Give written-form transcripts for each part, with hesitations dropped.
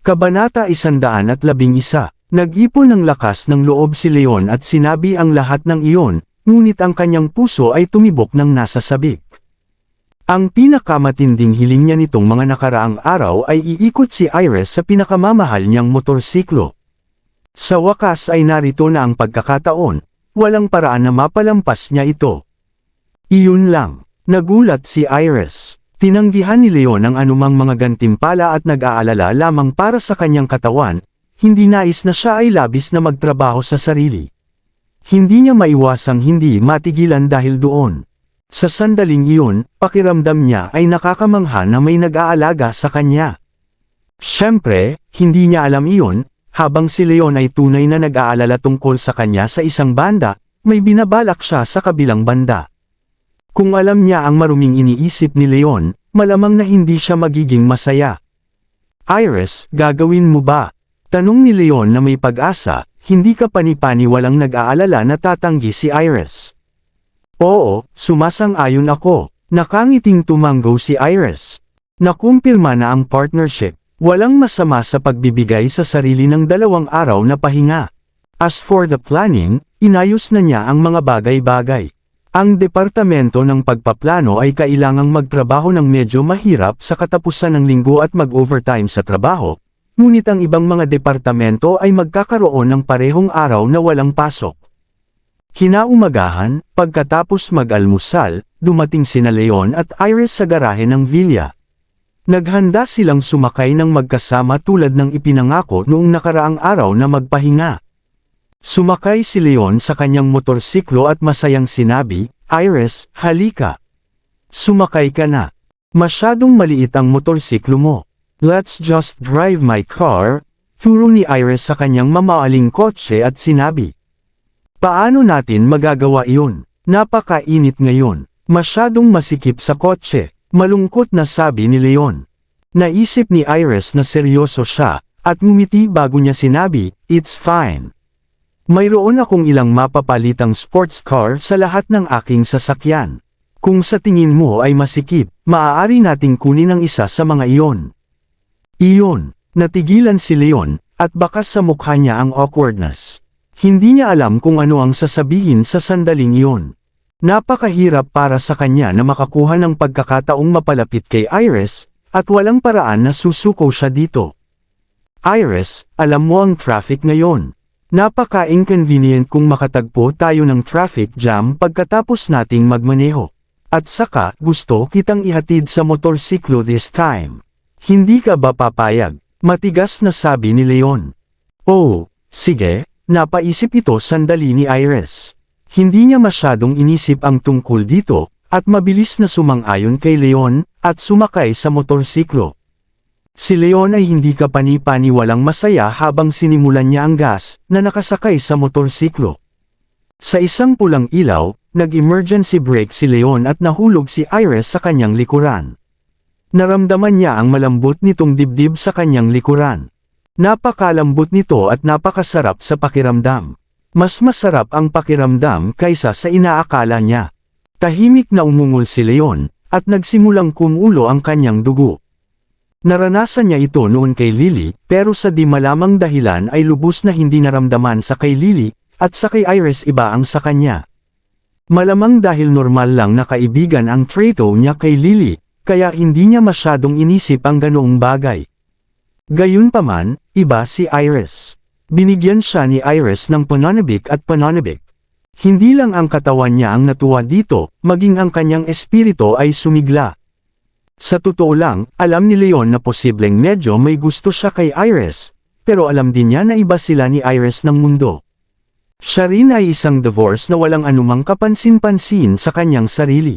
Kabanata 111. Nag-ipon ng lakas ng loob si Leon at sinabi ang lahat ng iyon, ngunit ang kanyang puso ay tumibok ng nasa sabik. Ang pinakamatinding hiling niya nitong mga nakaraang araw ay iikot si Iris sa pinakamamahal niyang motorsiklo. Sa wakas ay narito na ang pagkakataon, walang paraan na mapalampas niya ito. Iyon lang, nagulat si Iris. Tinanggihan ni Leon ang anumang mga gantimpala at nag-aalala lamang para sa kanyang katawan, hindi nais na siya ay labis na magtrabaho sa sarili. Hindi niya maiwasang hindi matigilan dahil doon. Sa sandaling iyon, pakiramdam niya ay nakakamangha na may nag-aalaga sa kanya. Siyempre, hindi niya alam iyon, habang si Leon ay tunay na nag-aalala tungkol sa kanya sa isang banda, may binabalak siya sa kabilang banda. Kung alam niya ang maruming iniisip ni Leon, malamang na hindi siya magiging masaya. Iris, gagawin mo ba? Tanong ni Leon na may pag-asa, hindi ka pani-paniwalang nag-aalala na tatanggi si Iris. Oo, sumasang-ayon ako. Nakangiting tumanggo si Iris. Nakumpirma na ang partnership. Walang masama sa pagbibigay sa sarili ng 2 araw na pahinga. As for the planning, inayos na niya ang mga bagay-bagay. Ang departamento ng pagpaplano ay kailangang magtrabaho ng medyo mahirap sa katapusan ng linggo at mag-overtime sa trabaho, ngunit ang ibang mga departamento ay magkakaroon ng parehong araw na walang pasok. Kinaumagahan, pagkatapos mag-almusal, dumating sina Leon at Iris sa garahe ng villa. Naghanda silang sumakay ng magkasama tulad ng ipinangako noong nakaraang araw na magpahinga. Sumakay si Leon sa kanyang motorsiklo at masayang sinabi, Iris, halika. Sumakay ka na. Masyadong maliit ang motorsiklo mo. Let's just drive my car, turo ni Iris sa kanyang mamaaling kotse at sinabi. Paano natin magagawa iyon? Napakainit ngayon. Masyadong masikip sa kotse, malungkot na sabi ni Leon. Naisip ni Iris na seryoso siya, at ngumiti bago niya sinabi, it's fine. Mayroon akong ilang mapapalitang sports car sa lahat ng aking sasakyan. Kung sa tingin mo ay masikip, maaari nating kunin ang isa sa mga iyon. Iyon, natigilan si Leon, at bakas sa mukha niya ang awkwardness. Hindi niya alam kung ano ang sasabihin sa sandaling iyon. Napakahirap para sa kanya na makakuha ng pagkakataong mapalapit kay Iris, at walang paraan na susuko siya dito. Iris, alam mo ang traffic ngayon. Napaka-inconvenient kung makatagpo tayo ng traffic jam pagkatapos nating magmaneho. At saka, gusto kitang ihatid sa motorsiklo this time. Hindi ka ba papayag? Matigas na sabi ni Leon. Oh, sige, napaisip ito sandali ni Iris. Hindi niya masyadong inisip ang tungkol dito, at mabilis na sumang-ayon kay Leon, at sumakay sa motorsiklo. Si Leon ay hindi ka pani-paniwalang masaya habang sinimulan niya ang gas, na nakasakay sa motorsiklo. Sa isang pulang ilaw, nag-emergency brake si Leon at nahulog si Iris sa kanyang likuran. Naramdaman niya ang malambot nitong dibdib sa kanyang likuran. Napakalambot nito at napakasarap sa pakiramdam. Mas masarap ang pakiramdam kaysa sa inaakala niya. Tahimik na umungol si Leon, at nagsimulang kumulo ang kanyang dugo. Naranasan niya ito noon kay Lily, pero sa di malamang dahilan ay lubos na hindi naramdaman sa kay Lily, at sa kay Iris iba ang sa kanya. Malamang dahil normal lang na kaibigan ang trato niya kay Lily, kaya hindi niya masyadong inisip ang ganoong bagay. Gayunpaman, iba si Iris. Binigyan siya ni Iris ng pananabik at pananabik. Hindi lang ang katawan niya ang natuwa dito, maging ang kanyang espiritu ay sumigla. Sa totoo lang, alam ni Leon na posibleng medyo may gusto siya kay Iris, pero alam din niya na iba sila ni Iris ng mundo. Siya rin ay isang divorce na walang anumang kapansin-pansin sa kanyang sarili.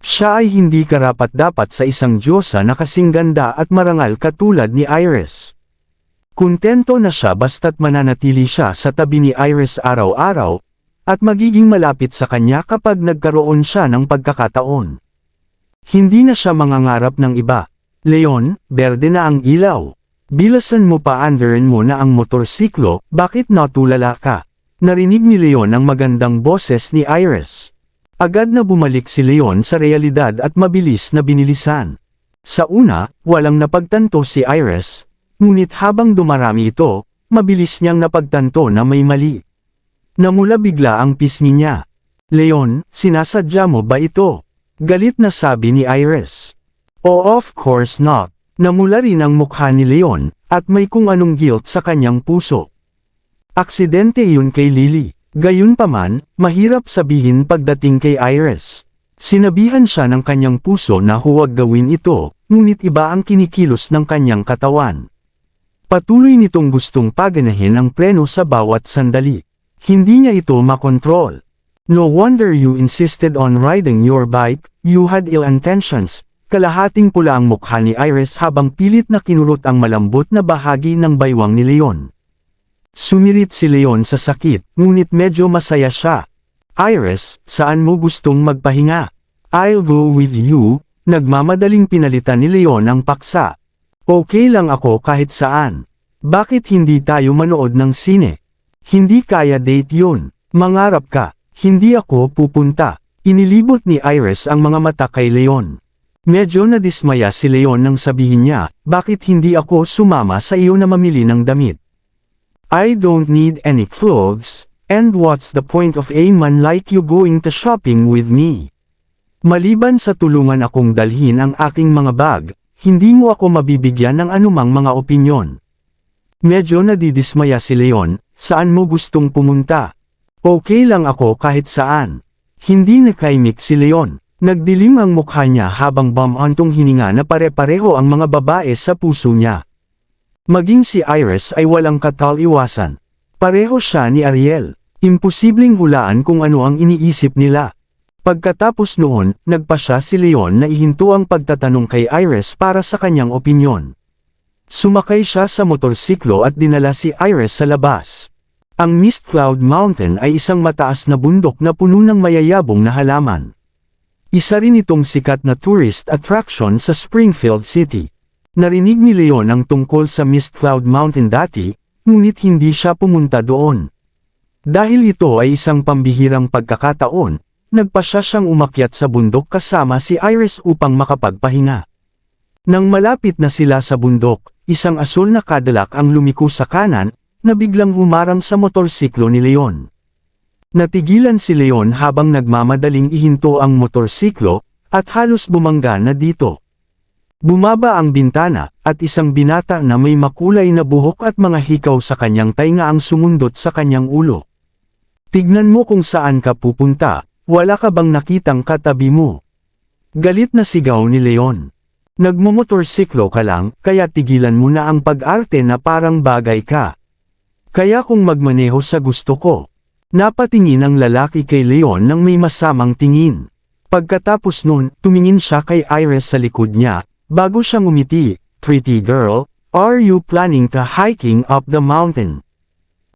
Siya ay hindi karapat-dapat sa isang diyosa na kasing ganda at marangal katulad ni Iris. Kuntento na siya basta't mananatili siya sa tabi ni Iris araw-araw, at magiging malapit sa kanya kapag nagkaroon siya ng pagkakataon. Hindi na siya mangangarap ng iba. Leon, berde na ang ilaw. Bilasan mo pa andarin mo na ang motorsiklo, bakit natulala ka? Narinig ni Leon ang magandang boses ni Iris. Agad na bumalik si Leon sa realidad at mabilis na binilisan. Sa una, walang napagtanto si Iris, Ngunit habang dumarami ito, mabilis niyang napagtanto na may mali. Namula bigla ang pisngi niya. Leon, sinasadya mo ba ito? Galit na sabi ni Iris. Oh, of course not. Namula rin ang mukha ni Leon, at may kung anong guilt sa kanyang puso. Aksidente yun kay Lily. Gayunpaman, mahirap sabihin pagdating kay Iris. Sinabihan siya ng kanyang puso na huwag gawin ito, ngunit iba ang kinikilos ng kanyang katawan. Patuloy nitong gustong paganahin ang preno sa bawat sandali. Hindi niya ito makontrol. No wonder you insisted on riding your bike, you had ill intentions. Kalahating pula ang mukha ni Iris habang pilit na kinurot ang malambot na bahagi ng baywang ni Leon. Sumirit si Leon sa sakit, ngunit medyo masaya siya. Iris, saan mo gustong magpahinga? I'll go with you. Nagmamadaling pinalitan ni Leon ang paksa. Okay lang ako kahit saan. Bakit hindi tayo manood ng sine? Hindi kaya date yun. Mangarap ka. Hindi ako pupunta. Inilibot ni Iris ang mga mata kay Leon. Medyo nadismaya si Leon nang sabihin niya, bakit hindi ako sumama sa iyo na mamili ng damit? I don't need any clothes, and what's the point of a man like you going to shopping with me? Maliban sa tulungan akong dalhin ang aking mga bag, hindi mo ako mabibigyan ng anumang mga opinyon. Medyo nadidismaya si Leon, saan mo gustong pumunta? Okay lang ako kahit saan. Hindi nakaimik si Leon. Nagdilim ang mukha niya habang bumantong hininga na pare-pareho ang mga babae sa puso niya. Maging si Iris ay walang kataliwasan. Pareho siya ni Ariel. Imposibleng hulaan kung ano ang iniisip nila. Pagkatapos noon, nagpa siya si Leon na ihinto ang pagtatanong kay Iris para sa kanyang opinyon. Sumakay siya sa motorsiklo at dinala si Iris sa labas. Ang Mist Cloud Mountain ay isang mataas na bundok na puno ng mayayabong na halaman. Isa rin itong sikat na tourist attraction sa Springfield City. Narinig ni Leon ang tungkol sa Mist Cloud Mountain dati, ngunit hindi siya pumunta doon. Dahil ito ay isang pambihirang pagkakataon, nagpa siyang umakyat sa bundok kasama si Iris upang makapagpahinga. Nang malapit na sila sa bundok, isang asul na Cadillac ang lumiko sa kanan, na biglang humarang sa motorsiklo ni Leon. Natigilan si Leon habang nagmamadaling ihinto ang motorsiklo, at halos bumangga na dito. Bumaba ang bintana, at isang binata na may makulay na buhok at mga hikaw sa kanyang tainga ang sumundot sa kanyang ulo. Tignan mo kung saan ka pupunta. Wala ka bang nakitang katabi mo? Galit na sigaw ni Leon. Nagmumotorsiklo ka lang, kaya tigilan mo na ang pag-arte na parang bagay ka. Kaya kung magmaneho sa gusto ko. Napatingin ang lalaki kay Leon nang may masamang tingin. Pagkatapos nun, tumingin siya kay Iris sa likod niya, bago siyang umiti. Pretty girl, are you planning to hiking up the mountain?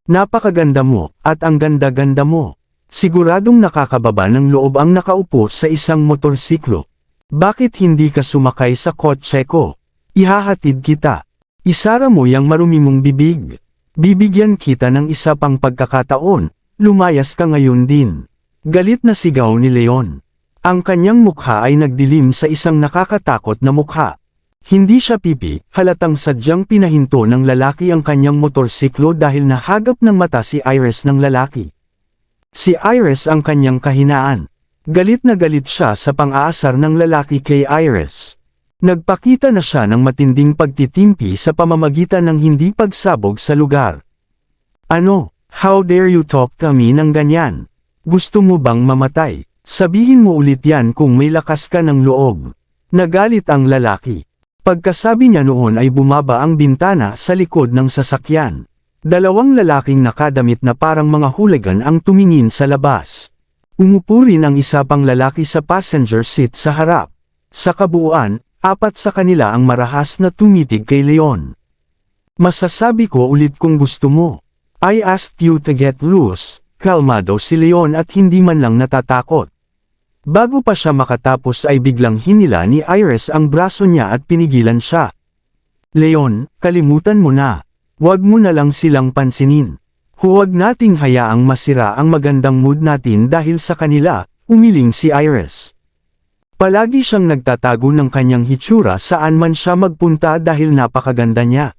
Napakaganda mo, at ang ganda-ganda mo. Siguradong nakakababa ng loob ang nakaupo sa isang motorsiklo. Bakit hindi ka sumakay sa kotse ko? Ihahatid kita. Isara mo yang marumi mong bibig. Bibigyan kita ng isa pang pagkakataon, lumayas ka ngayon din. Galit na sigaw ni Leon. Ang kanyang mukha ay nagdilim sa isang nakakatakot na mukha. Hindi siya pipi, halatang sadyang pinahinto ng lalaki ang kanyang motorsiklo dahil nahagap ng mata si Iris ng lalaki. Si Iris ang kanyang kahinaan. Galit na galit siya sa pang-aasar ng lalaki kay Iris. Nagpakita na siya ng matinding pagtitimpi sa pamamagitan ng hindi pagsabog sa lugar. Ano? How dare you talk to me ng ganyan? Gusto mo bang mamatay? Sabihin mo ulit yan kung may lakas ka ng loob. Nagalit ang lalaki. Pagkasabi niya noon ay bumaba ang bintana sa likod ng sasakyan. Dalawang lalaking nakadamit na parang mga hooligan ang tumingin sa labas. Umupo rin ang isa pang lalaki sa passenger seat sa harap. Sa kabuuan, 4 sa kanila ang marahas na tumitig kay Leon. Masasabi ko ulit kung gusto mo. I asked you to get loose. Kalmado si Leon at hindi man lang natatakot. Bago pa siya makatapos ay biglang hinila ni Iris ang braso niya at pinigilan siya. Leon, kalimutan mo na. Huwag mo na lang silang pansinin. Huwag nating hayaang masira ang magandang mood natin dahil sa kanila, umiling si Iris. Palagi siyang nagtatago ng kanyang hitsura saan man siya magpunta dahil napakaganda niya.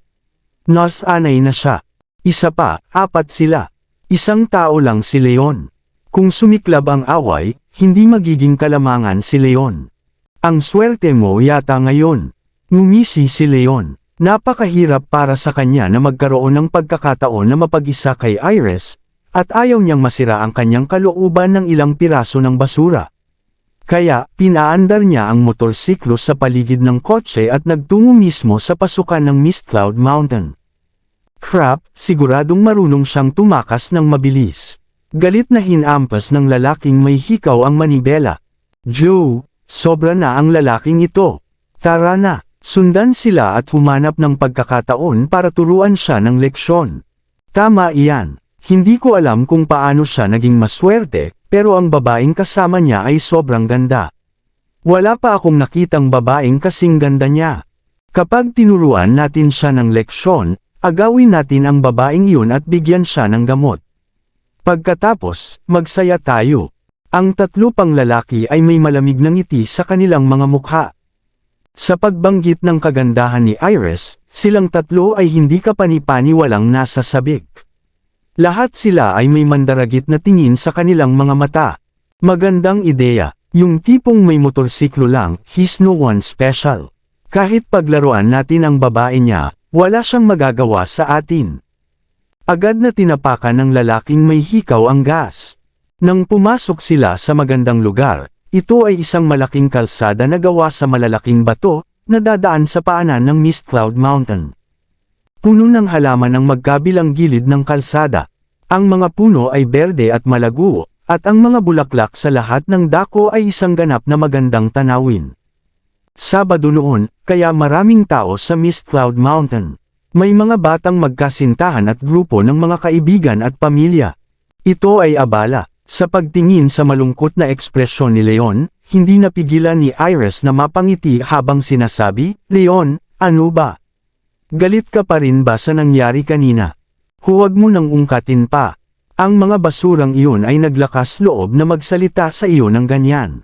Nasanay na siya. Isa pa, 4 sila. Isang tao lang si Leon. Kung sumiklab ang away, hindi magiging kalamangan si Leon. Ang swerte mo yata ngayon. Ngumisi si Leon. Napakahirap para sa kanya na magkaroon ng pagkakataon na mapag-isa kay Iris, at ayaw niyang masira ang kanyang kalooban ng ilang piraso ng basura. Kaya, pinaandar niya ang motorsiklo sa paligid ng kotse at nagtungo mismo sa pasukan ng Mist Cloud Mountain. Crap, siguradong marunong siyang tumakas ng mabilis. Galit na hinampas ng lalaking may hikaw ang manibela. Joe, sobra na ang lalaking ito. Tara na, sundan sila at humanap ng pagkakataon para turuan siya ng leksyon. Tama iyan. Hindi ko alam kung paano siya naging maswerte, pero ang babaeng kasama niya ay sobrang ganda. Wala pa akong nakitang babaeng kasing ganda niya. Kapag tinuruan natin siya ng leksyon, agawin natin ang babaeng iyon at bigyan siya ng gamot. Pagkatapos, magsaya tayo. Ang 3 pang lalaki ay may malamig na ngiti sa kanilang mga mukha. Sa pagbanggit ng kagandahan ni Iris, silang 3 ay hindi kapani-paniwalang nasa sabik. Lahat sila ay may mandaragit na tingin sa kanilang mga mata. Magandang ideya, yung tipong may motorsiklo lang, he's no one special. Kahit paglaruan natin ang babae niya, wala siyang magagawa sa atin. Agad na tinapakan ng lalaking may hikaw ang gas. Nang pumasok sila sa magandang lugar, ito ay isang malaking kalsada na gawa sa malalaking bato, na dadaan sa paanan ng Mist Cloud Mountain. Puno ng halaman ang magkabilang gilid ng kalsada. Ang mga puno ay berde at malago, at ang mga bulaklak sa lahat ng dako ay isang ganap na magandang tanawin. Sabado noon, kaya maraming tao sa Mist Cloud Mountain. May mga batang magkasintahan at grupo ng mga kaibigan at pamilya. Ito ay abala. Sa pagtingin sa malungkot na ekspresyon ni Leon, hindi napigilan ni Iris na mapangiti habang sinasabi, "Leon, ano ba? Galit ka pa rin ba sa nangyari kanina? Huwag mo nang ungkatin pa. Ang mga basurang iyon ay naglakas loob na magsalita sa iyo ng ganyan.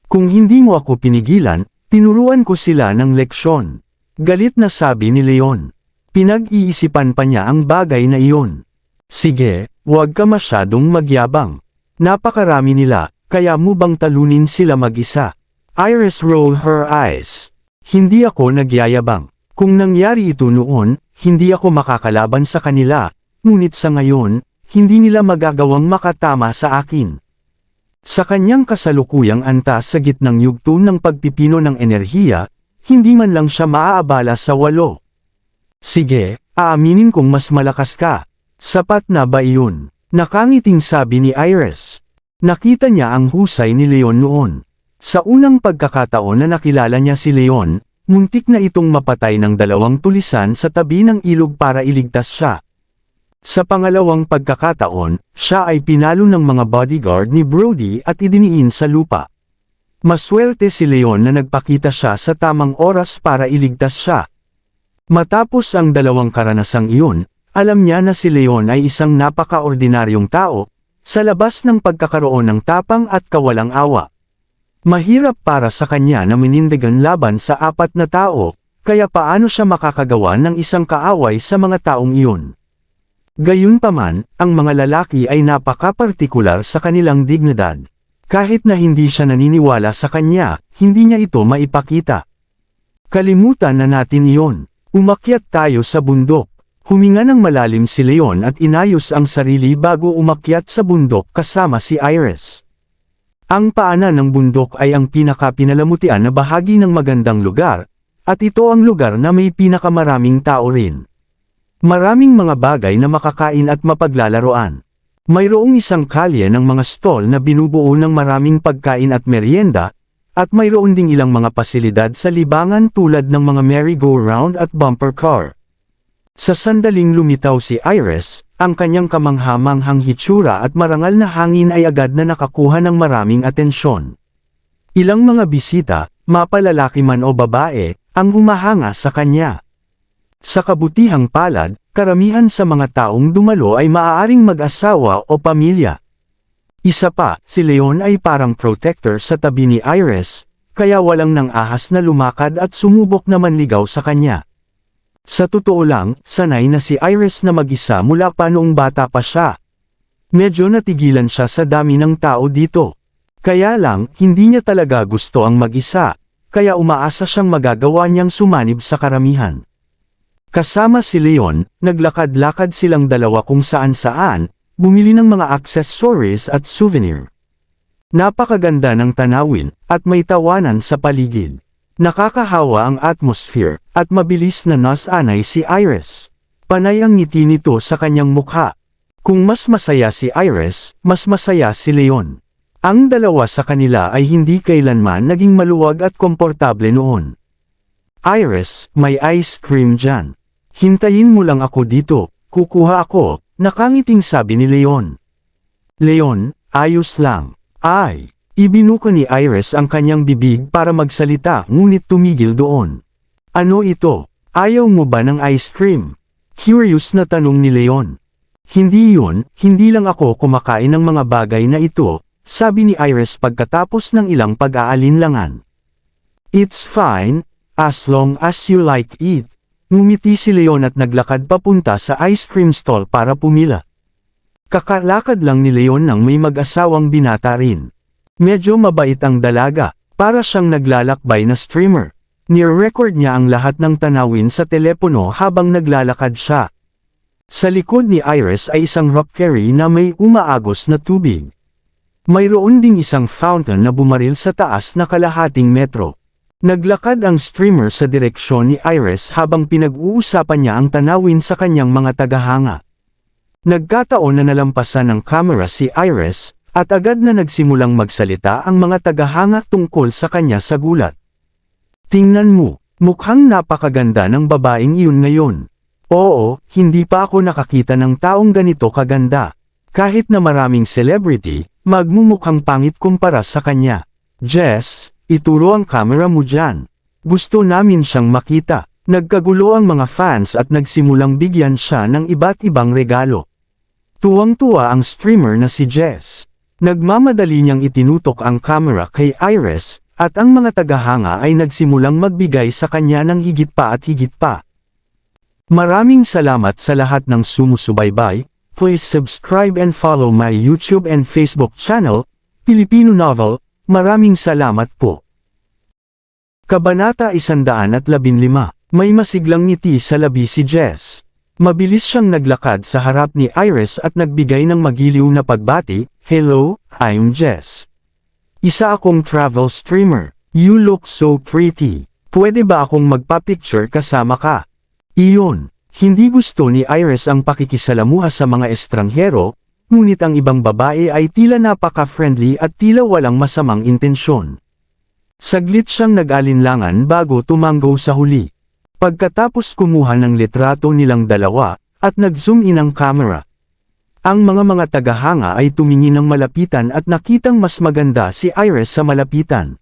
Kung hindi mo ako pinigilan, tinuruan ko sila ng leksyon." Galit na sabi ni Leon. Pinag-iisipan pa niya ang bagay na iyon. "Sige, huwag ka masyadong magyabang. Napakarami nila, kaya mo bang talunin sila mag-isa?" Iris rolled her eyes. "Hindi ako nagyayabang. Kung nangyari ito noon, hindi ako makakalaban sa kanila, ngunit sa ngayon, hindi nila magagawang makatama sa akin." Sa kanyang kasalukuyang antas sa gitnang yugto ng pagpipino ng enerhiya, hindi man lang siya maaabala sa 8. "Sige, aaminin kong mas malakas ka. Sapat na ba iyon?" Nakangiting sabi ni Iris. Nakita niya ang husay ni Leon noon. Sa unang pagkakataon na nakilala niya si Leon, muntik na itong mapatay ng 2 tulisan sa tabi ng ilog para iligtas siya. Sa pangalawang pagkakataon, siya ay pinalo ng mga bodyguard ni Brody at idiniin sa lupa. Maswerte si Leon na nagpakita siya sa tamang oras para iligtas siya. Matapos ang 2 karanasang iyon, alam niya na si Leon ay isang napaka-ordinaryong tao, sa labas ng pagkakaroon ng tapang at kawalang awa. Mahirap para sa kanya na minindigan laban sa 4 na tao, kaya paano siya makakagawa ng isang kaaway sa mga taong iyon? Gayunpaman, ang mga lalaki ay napaka-partikular sa kanilang dignidad. Kahit na hindi siya naniniwala sa kanya, hindi niya ito maipakita. Kalimutan na natin iyon. Umakyat tayo sa bundok. Huminga ng malalim si Leon at inayos ang sarili bago umakyat sa bundok kasama si Iris. Ang paanan ng bundok ay ang pinaka-pinalamutian na bahagi ng magandang lugar, at ito ang lugar na may pinakamaraming tao rin. Maraming mga bagay na makakain at mapaglalaroan. Mayroong isang kalye ng mga stall na binubuo ng maraming pagkain at merienda, at mayroon ding ilang mga pasilidad sa libangan tulad ng mga merry-go-round at bumper car. Sa sandaling lumitaw si Iris, ang kanyang kamangha-manghang hitsura at marangal na hangin ay agad na nakakuha ng maraming atensyon. Ilang mga bisita, mapalalaki man o babae, ang humahanga sa kanya. Sa kabutihang palad, karamihan sa mga taong dumalo ay maaaring mag-asawa o pamilya. Isa pa, si Leon ay parang protector sa tabi ni Iris, kaya walang nang ahas na lumakad at sumubok na manligaw sa kanya. Sa totoo lang, sanay na si Iris na mag-isa mula pa noong bata pa siya. Medyo natigilan siya sa dami ng tao dito. Kaya lang, hindi niya talaga gusto ang mag-isa, kaya umaasa siyang magagawa niyang sumanib sa karamihan. Kasama si Leon, naglakad-lakad silang dalawa kung saan-saan, bumili ng mga accessories at souvenir. Napakaganda ng tanawin, at may tawanan sa paligid. Nakakahawa ang atmosphere, at mabilis na nasanay si Iris. Panay ang ngiti nito sa kanyang mukha. Kung mas masaya si Iris, mas masaya si Leon. Ang dalawa sa kanila ay hindi kailanman naging maluwag at komportable noon. Iris, may ice cream dyan. Hintayin mo lang ako dito, kukuha ako, nakangiting sabi ni Leon. Leon, ayos lang. Ay. Ibinuka ni Iris ang kanyang bibig para magsalita ngunit tumigil doon. Ano ito? Ayaw mo ba ng ice cream? Curious na tanong ni Leon. Hindi yun, hindi lang ako kumakain ng mga bagay na ito, sabi ni Iris pagkatapos ng ilang pag-aalinlangan. It's fine, as long as you like it. Ngumiti si Leon at naglakad papunta sa ice cream stall para pumila. Kakalakad lang ni Leon nang may mag-asawang binata rin. Medyo mabait ang dalaga, para siyang naglalakbay na streamer. Ni-record niya ang lahat ng tanawin sa telepono habang naglalakad siya. Sa likod ni Iris ay isang rock quarry na may umaagos na tubig. Mayroon ding isang fountain na bumaril sa taas na kalahating metro. Naglakad ang streamer sa direksyon ni Iris habang pinag-uusapan niya ang tanawin sa kanyang mga tagahanga. Nagkataon na nalampasan ng camera si Iris, at agad na nagsimulang magsalita ang mga tagahanga tungkol sa kanya sa gulat. Tingnan mo, mukhang napakaganda ng babaeng iyon ngayon. Oo, hindi pa ako nakakita ng taong ganito kaganda. Kahit na maraming celebrity, magmumukhang pangit kumpara sa kanya. Jess, ituro ang camera mo dyan. Gusto namin siyang makita. Nagkagulo ang mga fans at nagsimulang bigyan siya ng iba't ibang regalo. Tuwang-tuwa ang streamer na si Jess. Nagmamadali niyang itinutok ang camera kay Iris, at ang mga tagahanga ay nagsimulang magbigay sa kanya ng higit pa at higit pa. Maraming salamat sa lahat ng sumusubaybay. Please subscribe and follow my YouTube and Facebook channel, Filipino Novel. Maraming salamat po. Kabanata 115. May masiglang ngiti sa labi si Jess. Mabilis siyang naglakad sa harap ni Iris at nagbigay ng magiliw na pagbati. Hello, I'm Jess. Isa akong travel streamer. You look so pretty. Pwede ba akong magpa-picture kasama ka? Iyon. Hindi gusto ni Iris ang pakikisalamuha sa mga estranghero, ngunit ang ibang babae ay tila napaka-friendly at tila walang masamang intensyon. Saglit siyang nag-alinlangan bago tumanggo sa huli. Pagkatapos kumuha ng litrato nilang dalawa, at nag-zoom in ang camera. Ang mga tagahanga ay tumingin ng malapitan at nakitang mas maganda si Iris sa malapitan.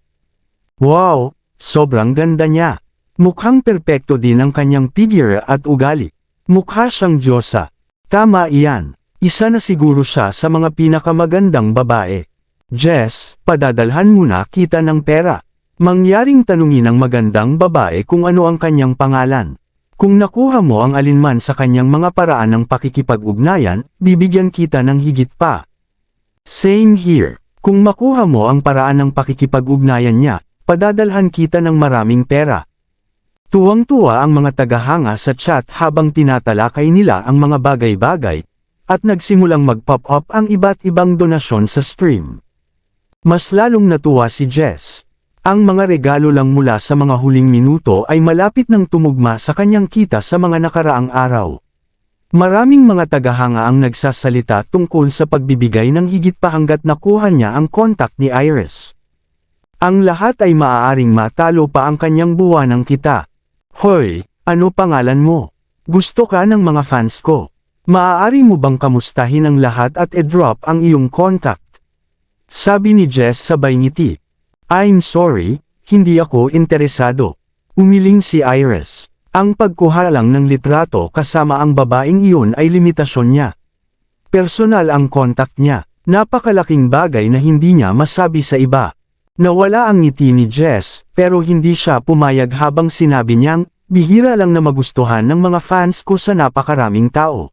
Wow, sobrang ganda niya. Mukhang perpekto din ang kanyang figure at ugali. Mukha siyang diyosa. Tama iyan. Isa na siguro siya sa mga pinakamagandang babae. Jess, padadalhan muna kita ng pera. Mangyaring tanungin ng magandang babae kung ano ang kanyang pangalan. Kung nakuha mo ang alinman sa kanyang mga paraan ng pakikipag-ugnayan, bibigyan kita ng higit pa. Same here. Kung makuha mo ang paraan ng pakikipag-ugnayan niya, padadalhan kita ng maraming pera. Tuwang-tuwa ang mga tagahanga sa chat habang tinatalakay nila ang mga bagay-bagay, at nagsimulang mag-pop up ang iba't ibang donasyon sa stream. Mas lalong natuwa si Jess. Ang mga regalo lang mula sa mga huling minuto ay malapit ng tumugma sa kanyang kita sa mga nakaraang araw. Maraming mga tagahanga ang nagsasalita tungkol sa pagbibigay ng higit pa hanggat nakuha niya ang kontak ni Iris. Ang lahat ay maaaring matalo pa ang kanyang buwanang kita. Hoy, ano pangalan mo? Gusto ka ng mga fans ko. Maaari mo bang kamustahin ang lahat at i-drop ang iyong contact? Sabi ni Jess sabay ngiti. I'm sorry, hindi ako interesado. Umiling si Iris. Ang pagkuha lang ng litrato kasama ang babaeng iyon ay limitasyon niya. Personal ang contact niya. Napakalaking bagay na hindi niya masabi sa iba. Nawala ang ngiti ni Jess, pero hindi siya pumayag habang sinabi niyang, Bihira lang na magustuhan ng mga fans ko sa napakaraming tao.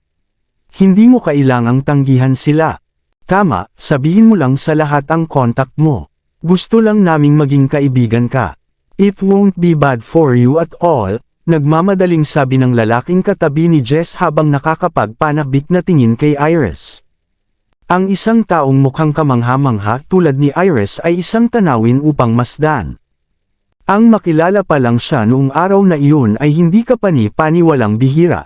Hindi mo kailangang tanggihan sila. Tama, sabihin mo lang sa lahat ang contact mo. Gusto lang naming maging kaibigan ka. It won't be bad for you at all, nagmamadaling sabi ng lalaking katabi ni Jess habang nakakapagpanabik na tingin kay Iris. Ang isang taong mukhang kamangha-mangha tulad ni Iris ay isang tanawin upang masdan. Ang makilala pa lang siya noong araw na iyon ay hindi kapani-paniwalang bihira.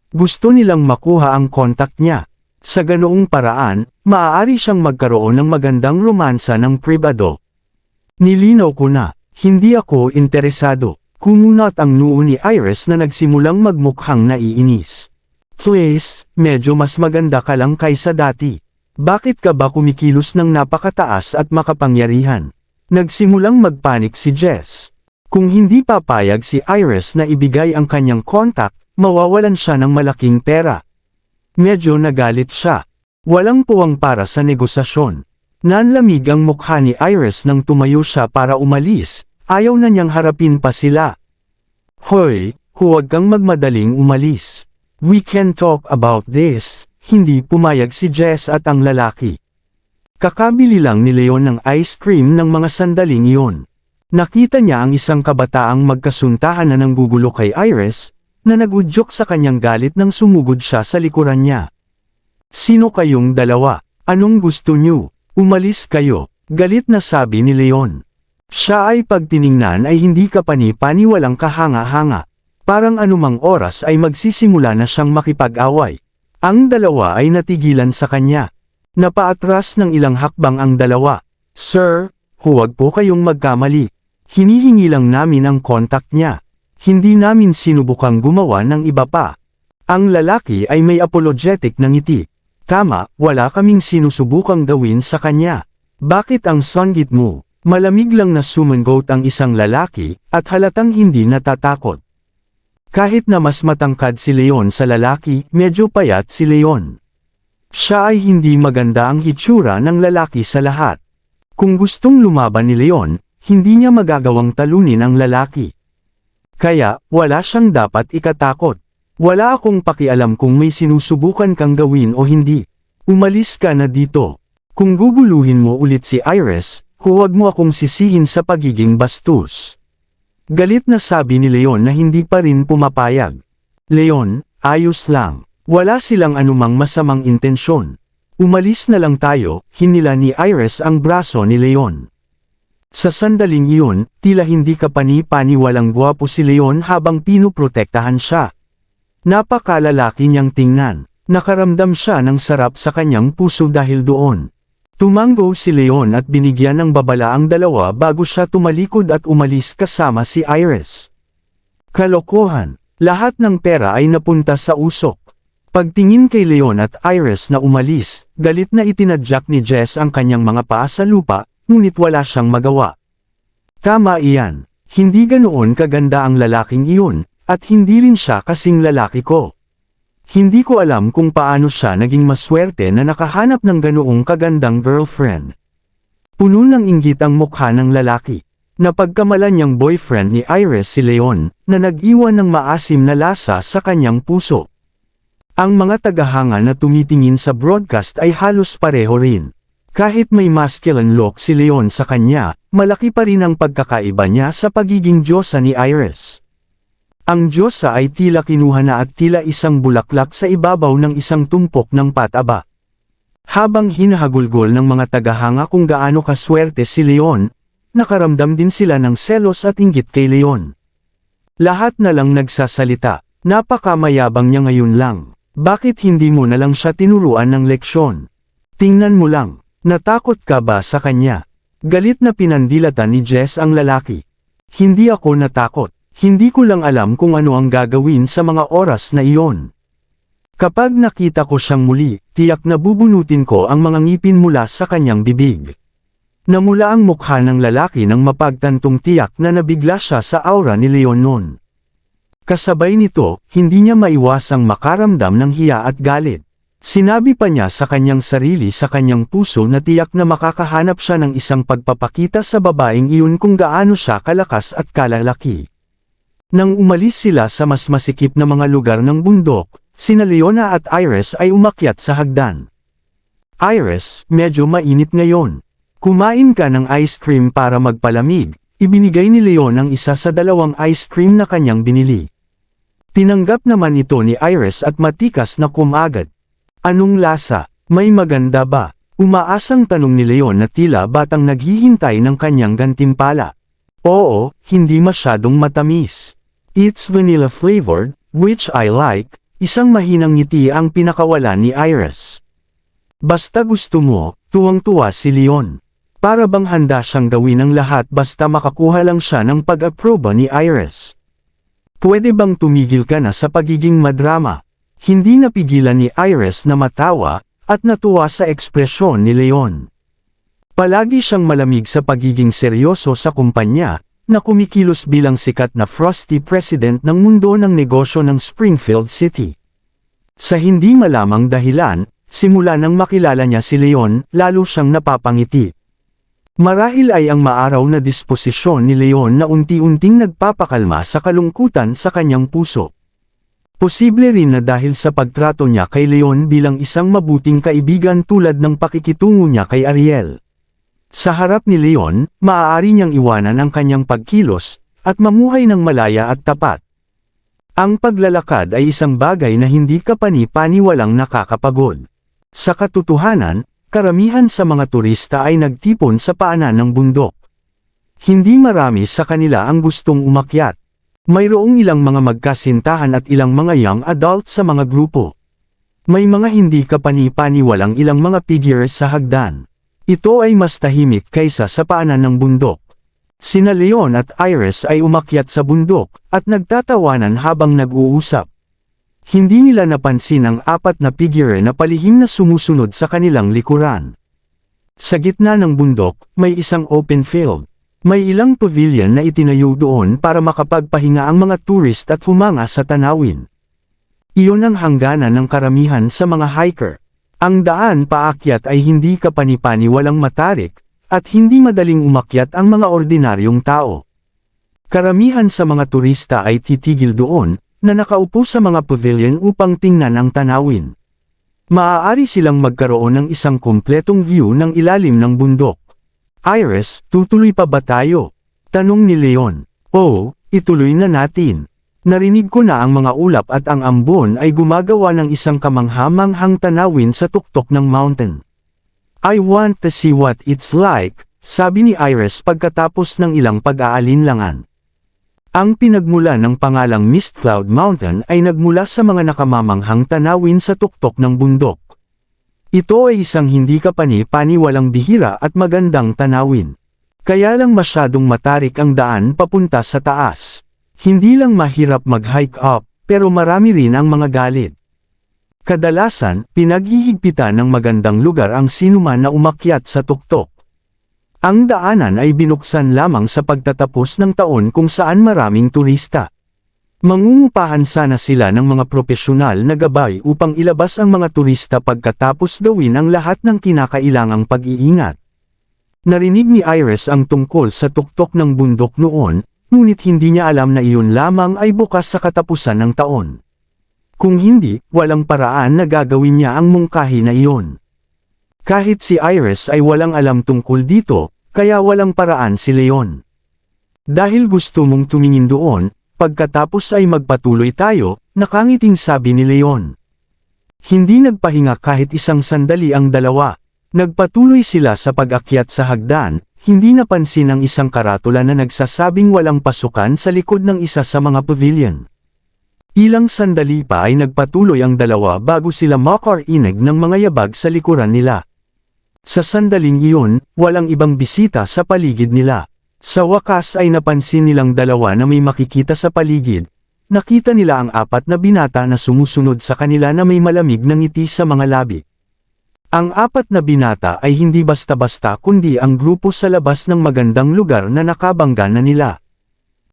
Gusto nilang makuha ang kontak niya. Sa ganoong paraan, maaari siyang magkaroon ng magandang romansa ng pribado. Nilinaw ko na, hindi ako interesado. Kumunat ang noo ni Iris na nagsimulang magmukhang naiinis. Please, medyo mas maganda ka lang kaysa dati. Bakit ka ba kumikilos ng napakataas at makapangyarihan? Nagsimulang magpanik si Jess. Kung hindi papayag si Iris na ibigay ang kanyang kontak, mawawalan siya ng malaking pera. Medyo nagalit siya. Walang puwang para sa negosasyon. Nanlamig ang mukha ni Iris nang tumayo siya para umalis, ayaw na niyang harapin pa sila. Hoy, huwag kang magmadaling umalis. We can talk about this. Hindi pumayag si Jess at ang lalaki. Kakabili lang ni Leon ng ice cream ng mga sandaling iyon. Nakita niya ang isang kabataang magkasuntahan na nanggugulo kay Iris, na nagudyok sa kanyang galit nang sumugod siya sa likuran niya. Sino kayong dalawa? Anong gusto niyo? Umalis kayo, galit na sabi ni Leon. Siya ay pagtiningnan ay hindi kapani-paniwalang kahanga-hanga. Parang anumang oras ay magsisimula na siyang makipag-away. Ang dalawa ay natigilan sa kanya. Napaatras ng ilang hakbang ang dalawa. Sir, huwag po kayong magkamali. Hinihingi lang namin ang kontak niya. Hindi namin sinubukang gumawa ng iba pa. Ang lalaki ay may apologetic na ngiti. Tama, wala kaming sinusubukang gawin sa kanya. Bakit ang songgit mo? Malamig lang na sumangot ang isang lalaki, at halatang hindi natatakot. Kahit na mas matangkad si Leon sa lalaki, medyo payat si Leon. Siya ay hindi maganda ang hitsura ng lalaki sa lahat. Kung gustong lumaban ni Leon, hindi niya magagawang talunin ang lalaki. Kaya, wala siyang dapat ikatakot. Wala akong pakialam kung may sinusubukan kang gawin o hindi. Umalis ka na dito. Kung guguluhin mo ulit si Iris, huwag mo akong sisihin sa pagiging bastos. Galit na sabi ni Leon na hindi pa rin pumapayag. Leon, ayos lang. Wala silang anumang masamang intensyon. Umalis na lang tayo, hinila ni Iris ang braso ni Leon. Sa sandaling iyon, tila hindi kapani-paniwalang gwapo si Leon habang pinuprotektahan siya. Napakalalaki niyang tingnan. Nakaramdam siya ng sarap sa kanyang puso dahil doon. Tumango si Leon at binigyan ng babala ang dalawa bago siya tumalikod at umalis kasama si Iris. Kalokohan, lahat ng pera ay napunta sa usok. Pagtingin kay Leon at Iris na umalis, galit na itinadyak ni Jess ang kanyang mga paa sa lupa, ngunit wala siyang magawa. Tama iyan, hindi ganoon kaganda ang lalaking iyon, at hindi rin siya kasing lalaki ko. Hindi ko alam kung paano siya naging maswerte na nakahanap ng ganoong kagandang girlfriend. Puno ng inggit ang mukha ng lalaki. Napagkamalan niyang boyfriend ni Iris si Leon, na nag-iwan ng maasim na lasa sa kanyang puso. Ang mga tagahanga na tumitingin sa broadcast ay halos pareho rin. Kahit may masculine look si Leon sa kanya, malaki pa rin ang pagkakaiba niya sa pagiging diyosa ni Iris. Ang diyosa ay tila kinuha na at tila isang bulaklak sa ibabaw ng isang tumpok ng pataba. Habang hinahagulgol ng mga tagahanga kung gaano kaswerte si Leon, nakaramdam din sila ng selos at inggit kay Leon. Lahat na lang nagsasalita, napakamayabang niya ngayon lang. Bakit hindi mo na lang siya tinuruan ng leksyon? Tingnan mo lang, natakot ka ba sa kanya? Galit na pinandilatan ni Jess ang lalaki. Hindi ako natakot. Hindi ko lang alam kung ano ang gagawin sa mga oras na iyon. Kapag nakita ko siyang muli, tiyak na bubunutin ko ang mga ngipin mula sa kanyang bibig. Namula ang mukha ng lalaki nang mapagtantong tiyak na nabigla siya sa aura ni Leon noon. Kasabay nito, hindi niya maiwasang makaramdam ng hiya at galit. Sinabi pa niya sa kanyang sarili sa kanyang puso na tiyak na makakahanap siya ng isang pagpapakita sa babaeng iyon kung gaano siya kalakas at kalalaki. Nang umalis sila sa mas masikip na mga lugar ng bundok, sina Leona at Iris ay umakyat sa hagdan. Iris, medyo mainit ngayon. Kumain ka ng ice cream para magpalamig. Ibinigay ni Leon ang isa sa 2 ice cream na kanyang binili. Tinanggap naman ito ni Iris at matikas na kumagad. Anong lasa? May maganda ba? Umaasang tanong ni Leon na tila batang naghihintay ng kanyang gantimpala. Oo, hindi masyadong matamis. It's vanilla flavored, which I like. Isang mahinang ngiti ang pinakawala ni Iris. Basta gusto mo, tuwang-tuwa si Leon. Para bang handa siyang gawin ang lahat basta makakuha lang siya ng pag-aproba ni Iris. Pwede bang tumigil ka na sa pagiging madrama? Hindi napigilan ni Iris na matawa, at natuwa sa ekspresyon ni Leon. Palagi siyang malamig sa pagiging seryoso sa kumpanya, na kumikilos bilang sikat na frosty president ng mundo ng negosyo ng Springfield City. Sa hindi malamang dahilan, simula nang makilala niya si Leon, lalo siyang napapangiti. Marahil ay ang maaraw na disposisyon ni Leon na unti-unting nagpapakalma sa kalungkutan sa kanyang puso. Posible rin na dahil sa pagtrato niya kay Leon bilang isang mabuting kaibigan tulad ng pakikitungo niya kay Ariel. Sa harap ni Leon, maaari niyang iwanan ang kanyang pagkilos, at mamuhay ng malaya at tapat. Ang paglalakad ay isang bagay na hindi kapani-paniwalang nakakapagod. Sa katotohanan, karamihan sa mga turista ay nagtipon sa paanan ng bundok. Hindi marami sa kanila ang gustong umakyat. Mayroong ilang mga magkasintahan at ilang mga young adult sa mga grupo. May mga hindi kapani-paniwalang ilang mga figures sa hagdan. Ito ay mas tahimik kaysa sa paanan ng bundok. Sina Leon at Iris ay umakyat sa bundok, at nagtatawanan habang nag-uusap. Hindi nila napansin ang 4 na figure na palihim na sumusunod sa kanilang likuran. Sa gitna ng bundok, may isang open field. May ilang pavilion na itinayo doon para makapagpahinga ang mga tourist at humanga sa tanawin. Iyon ang hangganan ng karamihan sa mga hiker. Ang daan paakyat ay hindi kapani-paniwalang matarik, at hindi madaling umakyat ang mga ordinaryong tao. Karamihan sa mga turista ay titigil doon, na nakaupo sa mga pavilion upang tingnan ang tanawin. Maaari silang magkaroon ng isang kumpletong view ng ilalim ng bundok. Iris, tutuloy pa ba tayo? Tanong ni Leon. Oo, ituloy na natin. Narinig ko na ang mga ulap at ang ambon ay gumagawa ng isang kamangha-manghang tanawin sa tuktok ng mountain. I want to see what it's like, sabi ni Iris pagkatapos ng ilang pag-aalinlangan. Ang pinagmula ng pangalang Mist Cloud Mountain ay nagmula sa mga nakamamanghang tanawin sa tuktok ng bundok. Ito ay isang hindi kapani-paniwalang bihira at magandang tanawin. Kaya lang masyadong matarik ang daan papunta sa taas. Hindi lang mahirap mag-hike up, pero marami rin ang mga galit. Kadalasan, pinaghihigpitan ng magandang lugar ang sinuman na umakyat sa tuktok. Ang daanan ay binuksan lamang sa pagtatapos ng taon kung saan maraming turista. Mangungupahan sana sila ng mga profesional na gabay upang ilabas ang mga turista pagkatapos gawin ang lahat ng kinakailangang pag-iingat. Narinig ni Iris ang tungkol sa tuktok ng bundok noon, ngunit hindi niya alam na iyon lamang ay bukas sa katapusan ng taon. Kung hindi, walang paraan na gagawin niya ang mungkahi na iyon. Kahit si Iris ay walang alam tungkol dito, kaya walang paraan si Leon. Dahil gusto mong tumingin doon, pagkatapos ay magpatuloy tayo, nakangiting sabi ni Leon. Hindi nagpahinga kahit isang sandali ang dalawa. Nagpatuloy sila sa pag-akyat sa hagdan, hindi napansin ang isang karatula na nagsasabing walang pasukan sa likod ng isa sa mga pavilion. Ilang sandali pa ay nagpatuloy ang dalawa bago sila makarinig ng mga yabag sa likuran nila. Sa sandaling iyon, walang ibang bisita sa paligid nila. Sa wakas ay napansin nilang dalawa na may makikita sa paligid. Nakita nila ang 4 na binata na sumusunod sa kanila na may malamig na ngiti sa mga labi. Ang 4 na binata ay hindi basta-basta kundi ang grupo sa labas ng magandang lugar na nakabangga na nila.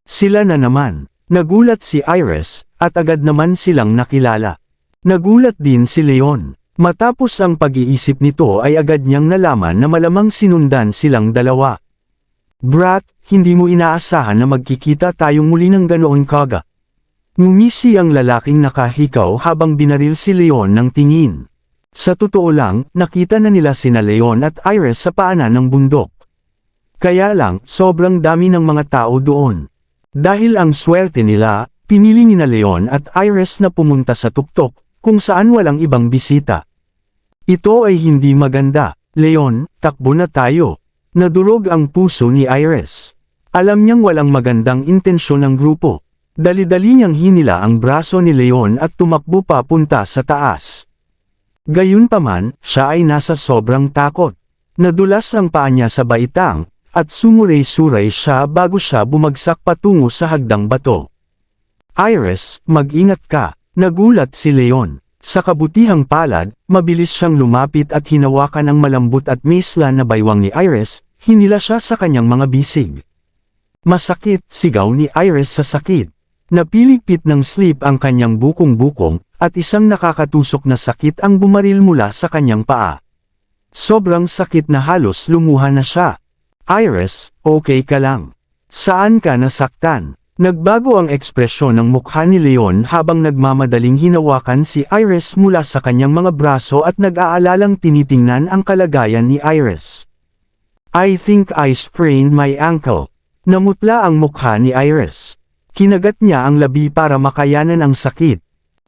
Sila na naman. Nagulat si Iris, at agad naman silang nakilala. Nagulat din si Leon. Matapos ang pag-iisip nito ay agad niyang nalaman na malamang sinundan silang dalawa. Brat, hindi mo inaasahan na magkikita tayong muli ng ganoon kaga. Ngumisi ang lalaking nakahikaw habang binaril si Leon ng tingin. Sa totoo lang, nakita na nila sina Leon at Iris sa paanan ng bundok. Kaya lang, sobrang dami ng mga tao doon. Dahil ang swerte nila, pinili ni na Leon at Iris na pumunta sa tuktok, kung saan walang ibang bisita. Ito ay hindi maganda. Leon, takbo na tayo. Nadurog ang puso ni Iris. Alam niyang walang magandang intensyon ng grupo. Dali-dali niyang hinila ang braso ni Leon at tumakbo papunta sa taas. Gayunpaman, siya ay nasa sobrang takot. Nadulas ang paa niya sa baitang, at sumuray-suray siya bago siya bumagsak patungo sa hagdang bato. Iris, mag-ingat ka, nagulat si Leon. Sa kabutihang palad, mabilis siyang lumapit at hinawakan ang malambot at maislan na baywang ni Iris, hinila siya sa kanyang mga bisig. Masakit, sigaw ni Iris sa sakit. Napiligpit ng slip ang kanyang bukong-bukong, at isang nakakatusok na sakit ang bumaril mula sa kanyang paa. Sobrang sakit na halos lumuha na siya. Iris, okay ka lang? Saan ka nasaktan? Nagbago ang ekspresyon ng mukha ni Leon habang nagmamadaling hinawakan si Iris mula sa kanyang mga braso at nag-aalalang tinitingnan ang kalagayan ni Iris. I think I sprained my ankle. Namutla ang mukha ni Iris. Kinagat niya ang labi para makayanan ang sakit.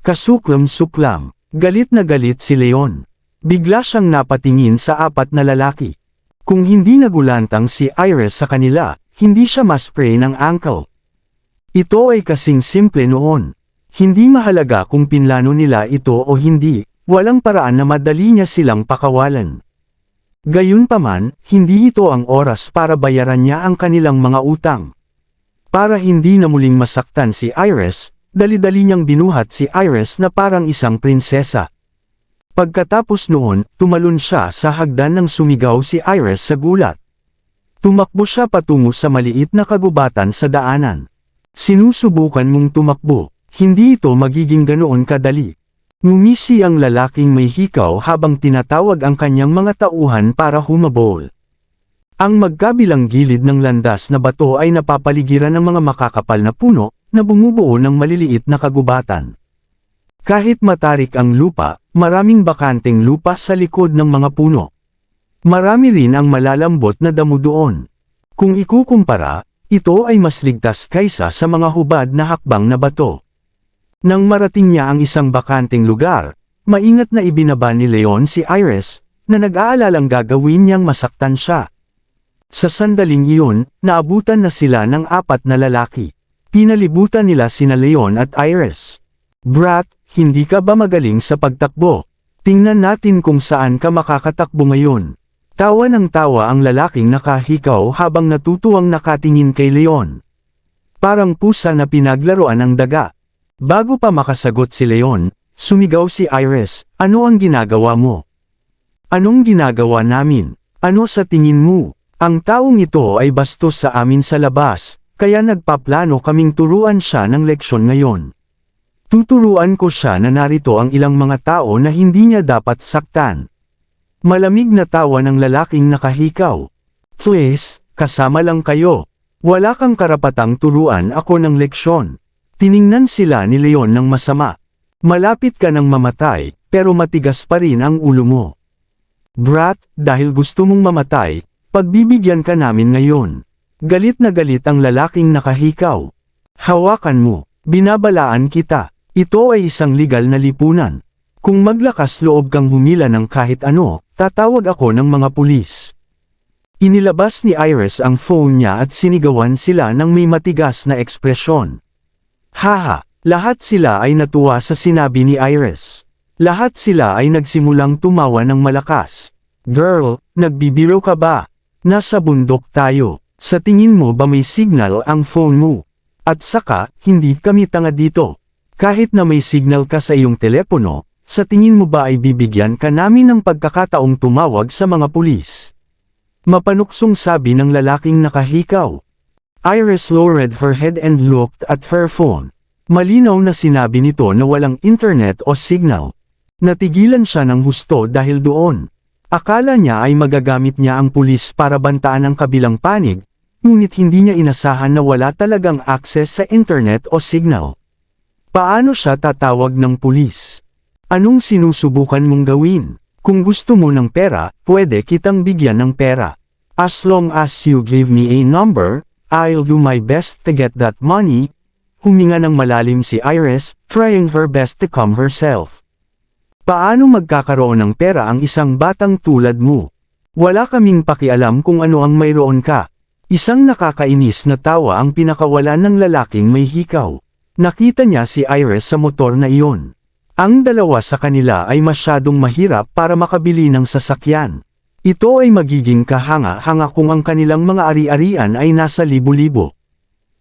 Kasuklam-suklam. Galit na galit si Leon. Bigla siyang napatingin sa apat na lalaki. Kung hindi nagulantang si Iris sa kanila, hindi siya ma-spray ng ankle. Ito ay kasing simple noon. Hindi mahalaga kung pinlano nila ito o hindi, walang paraan na madali niya silang pakawalan. Gayunpaman, hindi ito ang oras para bayaran niya ang kanilang mga utang. Para hindi na muling masaktan si Iris, dali-dali niyang binuhat si Iris na parang isang prinsesa. Pagkatapos noon, tumalon siya sa hagdan nang sumigaw si Iris sa gulat. Tumakbo siya patungo sa maliit na kagubatan sa daanan. Sinusubukan mong tumakbo, hindi ito magiging ganoon kadali. Ngumisi ang lalaking may hikaw habang tinatawag ang kanyang mga tauhan para humabol. Ang magkabilang gilid ng landas na bato ay napapaligiran ng mga makakapal na puno, na bumubuo ng maliliit na kagubatan. Kahit matarik ang lupa, maraming bakanteng lupa sa likod ng mga puno. Marami rin ang malalambot na damo doon. Kung ikukumpara, ito ay mas ligtas kaysa sa mga hubad na hakbang na bato. Nang marating niya ang isang bakanteng lugar, maingat na ibinaba ni Leon si Iris, na nag-aalalang gagawin niyang masaktan siya. Sa sandaling iyon, naabutan na sila ng apat na lalaki. Pinalibutan nila sina Leon at Iris. Brat, hindi ka ba magaling sa pagtakbo? Tingnan natin kung saan ka makakatakbo ngayon. Tawa ng tawa ang lalaking nakahikaw habang natutuwang nakatingin kay Leon. Parang pusa na pinaglaruan ng daga. Bago pa makasagot si Leon, sumigaw si Iris, ano ang ginagawa mo? Anong ginagawa namin? Ano sa tingin mo? Ang taong ito ay bastos sa amin sa labas, kaya nagpaplano kaming turuan siya ng leksyon ngayon. Tuturuan ko siya na narito ang ilang mga tao na hindi niya dapat saktan. Malamig na tawa ng lalaking nakahikaw. Please, kasama lang kayo. Wala kang karapatang turuan ako ng leksyon. Tiningnan sila ni Leon ng masama. Malapit ka ng mamatay, pero matigas pa rin ang ulo mo. Brat, dahil gusto mong mamatay, pagbibigyan ka namin ngayon. Galit na galit ang lalaking nakahikaw. Hawakan mo, binabalaan kita. Ito ay isang legal na lipunan. Kung maglakas loob kang humila ng kahit ano, tatawag ako ng mga pulis. Inilabas ni Iris ang phone niya at sinigawan sila ng may matigas na ekspresyon. Haha, lahat sila ay natuwa sa sinabi ni Iris. Lahat sila ay nagsimulang tumawa ng malakas. Girl, nagbibiro ka ba? Nasa bundok tayo. Sa tingin mo ba may signal ang phone mo? At saka, hindi kami tanga dito. Kahit na may signal ka sa iyong telepono, sa tingin mo ba ay bibigyan ka namin ng pagkakataong tumawag sa mga pulis? Mapanuksong sabi ng lalaking nakahikaw. Iris lowered her head and looked at her phone. Malinaw na sinabi nito na walang internet o signal. Natigilan siya ng husto dahil doon. Akala niya ay magagamit niya ang pulis para bantaan ang kabilang panig, ngunit hindi niya inasahan na wala talagang access sa internet o signal. Paano siya tatawag ng pulis? Anong sinusubukan mong gawin? Kung gusto mo ng pera, pwede kitang bigyan ng pera. As long as you give me a number, I'll do my best to get that money. Huminga ng malalim si Iris, trying her best to calm herself. Paano magkakaroon ng pera ang isang batang tulad mo? Wala kaming pakialam kung ano ang mayroon ka. Isang nakakainis na tawa ang pinakawalan ng lalaking may hikaw. Nakita niya si Iris sa motor na iyon. Ang dalawa sa kanila ay masyadong mahirap para makabili ng sasakyan. Ito ay magiging kahanga-hanga kung ang kanilang mga ari-arian ay nasa libo-libo.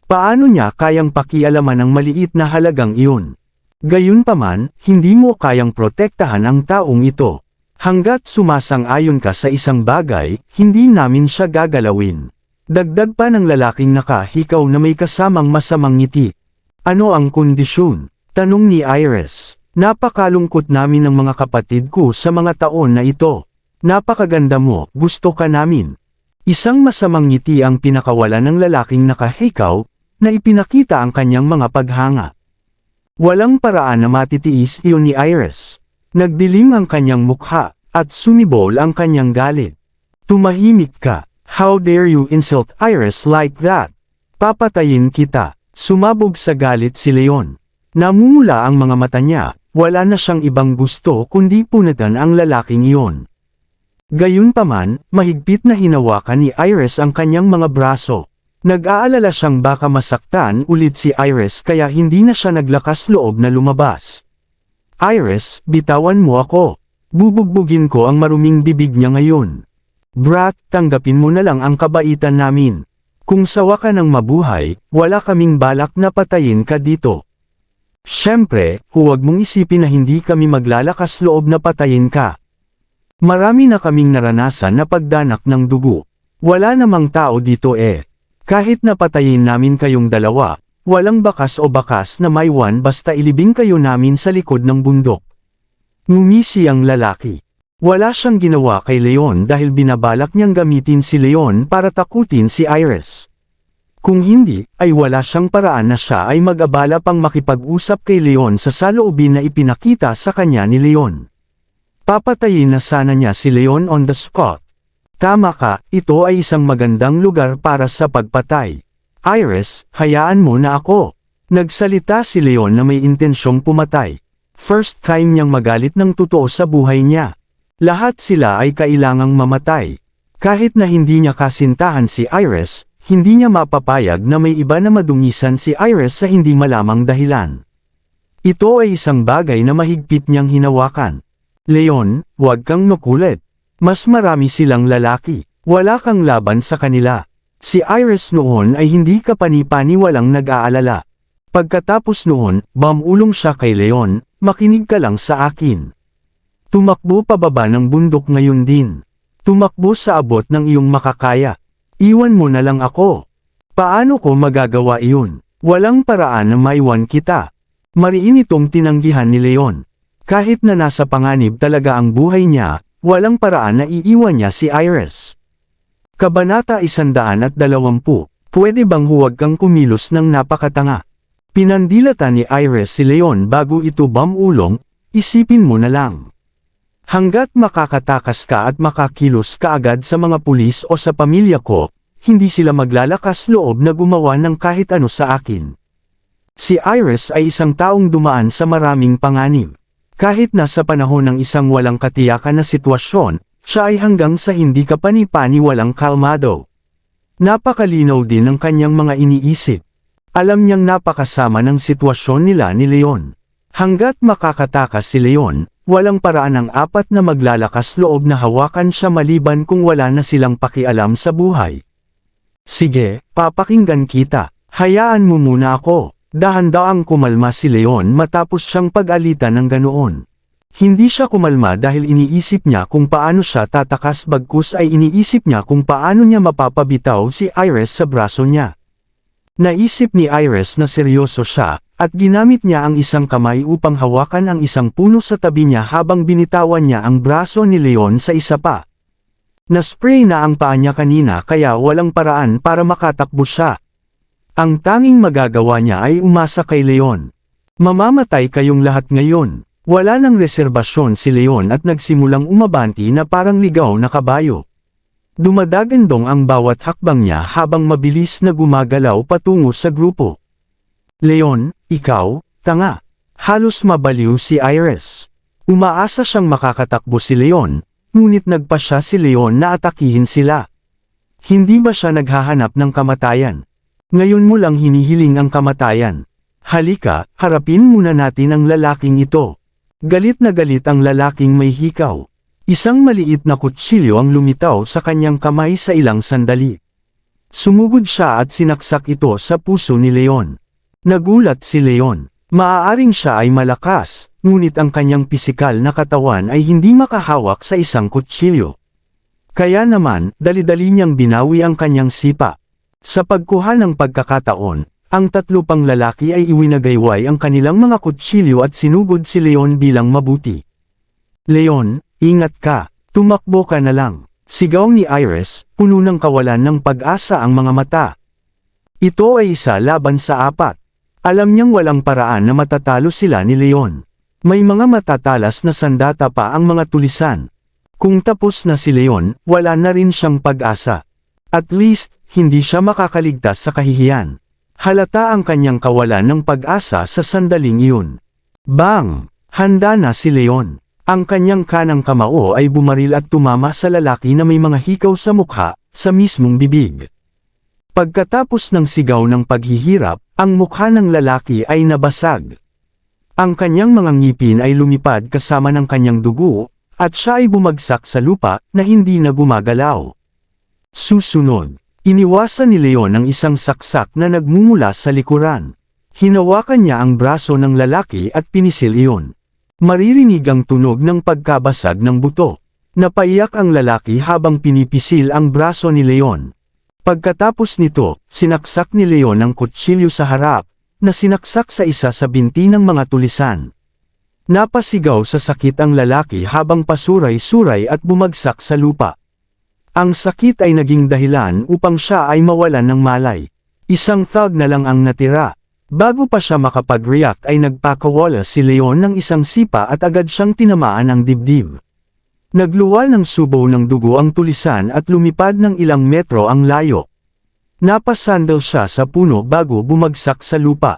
Paano niya kayang pakialaman ang maliit na halagang iyon? Gayunpaman, hindi mo kayang protektahan ang taong ito. Hanggat sumasang-ayon ka sa isang bagay, hindi namin siya gagalawin. Dagdag pa ng lalaking nakahikaw na may kasamang masamang ngiti. Ano ang kondisyon? Tanong ni Iris. Napakalungkot namin ng mga kapatid ko sa mga taon na ito. Napakaganda mo, gusto ka namin. Isang masamang ngiti ang pinakawalan ng lalaking nakahikaw, na ipinakita ang kanyang mga paghanga. Walang paraan na matitiis iyon ni Iris. Nagdilim ang kanyang mukha, at sumibol ang kanyang galit. Tumahimik ka. How dare you insult Iris like that? Papatayin kita. Sumabog sa galit si Leon. Namumula ang mga mata niya, wala na siyang ibang gusto kundi punatan ang lalaking iyon. Gayunpaman, mahigpit na hinawakan ni Iris ang kanyang mga braso. Nag-aalala siyang baka masaktan ulit si Iris kaya hindi na siya naglakas loob na lumabas. Iris, bitawan mo ako. Bubugbugin ko ang maruming bibig niya ngayon. Brat, tanggapin mo na lang ang kabaitan namin. Kung sawa ka ng mabuhay, wala kaming balak na patayin ka dito. Siyempre, huwag mong isipin na hindi kami maglalakas loob na patayin ka. Marami na kaming naranasan na pagdanak ng dugo. Wala namang tao dito eh. Kahit napatayin namin kayong dalawa, walang bakas o bakas na maiwan basta ilibing kayo namin sa likod ng bundok. Ngumisi ang lalaki. Wala siyang ginawa kay Leon dahil binabalak niyang gamitin si Leon para takutin si Iris. Kung hindi, ay wala siyang paraan na siya ay mag-abala pang makipag-usap kay Leon sa saloobin na ipinakita sa kanya ni Leon. Papatayin na sana niya si Leon on the spot. Tama ka, ito ay isang magandang lugar para sa pagpatay. Iris, hayaan mo na ako. Nagsalita si Leon na may intensyong pumatay. First time niyang magalit ng totoo sa buhay niya. Lahat sila ay kailangang mamatay. Kahit na hindi niya kasintahan si Iris, hindi niya mapapayag na may iba na madungisan si Iris sa hindi malamang dahilan. Ito ay isang bagay na mahigpit niyang hinawakan. Leon, huwag kang makulit. Mas marami silang lalaki. Wala kang laban sa kanila. Si Iris noon ay hindi ka pani-paniwalang nag-aalala. Pagkatapos noon, bumulong siya kay Leon, makinig ka lang sa akin. Tumakbo pababa ng bundok ngayon din. Tumakbo sa abot ng iyong makakaya. Iwan mo na lang ako. Paano ko magagawa iyon? Walang paraan na maiwan kita. Mariin itong tinanggihan ni Leon. Kahit na nasa panganib talaga ang buhay niya, walang paraan na iiwan niya si Iris. Kabanata 120, pwede bang huwag kang kumilos ng napakatanga? Pinandilatan ni Iris si Leon bago ito bumulong, isipin mo na lang. Hanggat makakatakas ka at makakilos ka agad sa mga pulis o sa pamilya ko, hindi sila maglalakas loob na gumawa ng kahit ano sa akin. Si Iris ay isang taong dumaan sa maraming panganib. Kahit na sa panahon ng isang walang katiyakan na sitwasyon, siya ay hanggang sa hindi ka pani-paniwalang kalmado. Napakalinaw din ng kanyang mga iniisip. Alam niyang napakasama ng sitwasyon nila ni Leon. Hanggat makakatakas si Leon, walang paraan ang apat na maglalakas loob na hawakan siya maliban kung wala na silang pakialam sa buhay. Sige, papakinggan kita. Hayaan mo muna ako. Dahan-daang kumalma si Leon matapos siyang pag-alitan ng ganoon. Hindi siya kumalma dahil iniisip niya kung paano siya tatakas bagkus ay iniisip niya kung paano niya mapapabitaw si Iris sa braso niya. Naisip ni Iris na seryoso siya, at ginamit niya ang isang kamay upang hawakan ang isang puno sa tabi niya habang binitawan niya ang braso ni Leon sa isa pa. Naspray na ang paa niya kanina kaya walang paraan para makatakbo siya. Ang tanging magagawa niya ay umasa kay Leon. Mamamatay kayong lahat ngayon. Wala nang reserbasyon si Leon at nagsimulang umabanti na parang ligaw na kabayo. Dumadagandong ang bawat hakbang niya habang mabilis na gumagalaw patungo sa grupo. Leon, ikaw, tanga. Halos mabaliw si Iris. Umaasa siyang makakatakbo si Leon, ngunit nagpa siya si Leon na atakihin sila. Hindi ba siya naghahanap ng kamatayan? Ngayon mo lang hinihiling ang kamatayan. Halika, harapin muna natin ang lalaking ito. Galit na galit ang lalaking may hikaw. Isang maliit na kutsilyo ang lumitaw sa kanyang kamay sa ilang sandali. Sumugod siya at sinaksak ito sa puso ni Leon. Nagulat si Leon. Maaaring siya ay malakas, ngunit ang kanyang pisikal na katawan ay hindi makahawak sa isang kutsilyo. Kaya naman, dali-dali niyang binawi ang kanyang sipa. Sa pagkuha ng pagkakataon, ang tatlo pang lalaki ay iwinagayway ang kanilang mga kutsilyo at sinugod si Leon bilang mabuti. Leon, ingat ka, tumakbo ka na lang. Sigaw ni Iris, puno ng kawalan ng pag-asa ang mga mata. Ito ay isa laban sa apat. Alam niyang walang paraan na matatalo sila ni Leon. May mga matatalas na sandata pa ang mga tulisan. Kung tapos na si Leon, wala na rin siyang pag-asa. At least, hindi siya makakaligtas sa kahihiyan. Halata ang kanyang kawalan ng pag-asa sa sandaling iyon. Bang! Handa na si Leon. Ang kanyang kanang kamao ay bumaril at tumama sa lalaki na may mga hikaw sa mukha, sa mismong bibig. Pagkatapos ng sigaw ng paghihirap, ang mukha ng lalaki ay nabasag. Ang kanyang mga ngipin ay lumipad kasama ng kanyang dugo, at siya ay bumagsak sa lupa na hindi na gumagalaw. Susunod, iniwasan ni Leon ang isang saksak na nagmumula sa likuran. Hinawakan niya ang braso ng lalaki at pinisil iyon. Maririnig ang tunog ng pagkabasag ng buto. Napaiyak ang lalaki habang pinipisil ang braso ni Leon. Pagkatapos nito, sinaksak ni Leon ang kutsilyo sa harap, na sinaksak sa isa sa binti ng mga tulisan. Napasigaw sa sakit ang lalaki habang pasuray-suray at bumagsak sa lupa. Ang sakit ay naging dahilan upang siya ay mawalan ng malay. Isang thug na lang ang natira. Bago pa siya makapag-react ay nagpakawala si Leon ng isang sipa at agad siyang tinamaan ang dibdib. Nagluwal ng subo ng dugo ang tulisan at lumipad ng ilang metro ang layo. Napasandal siya sa puno bago bumagsak sa lupa.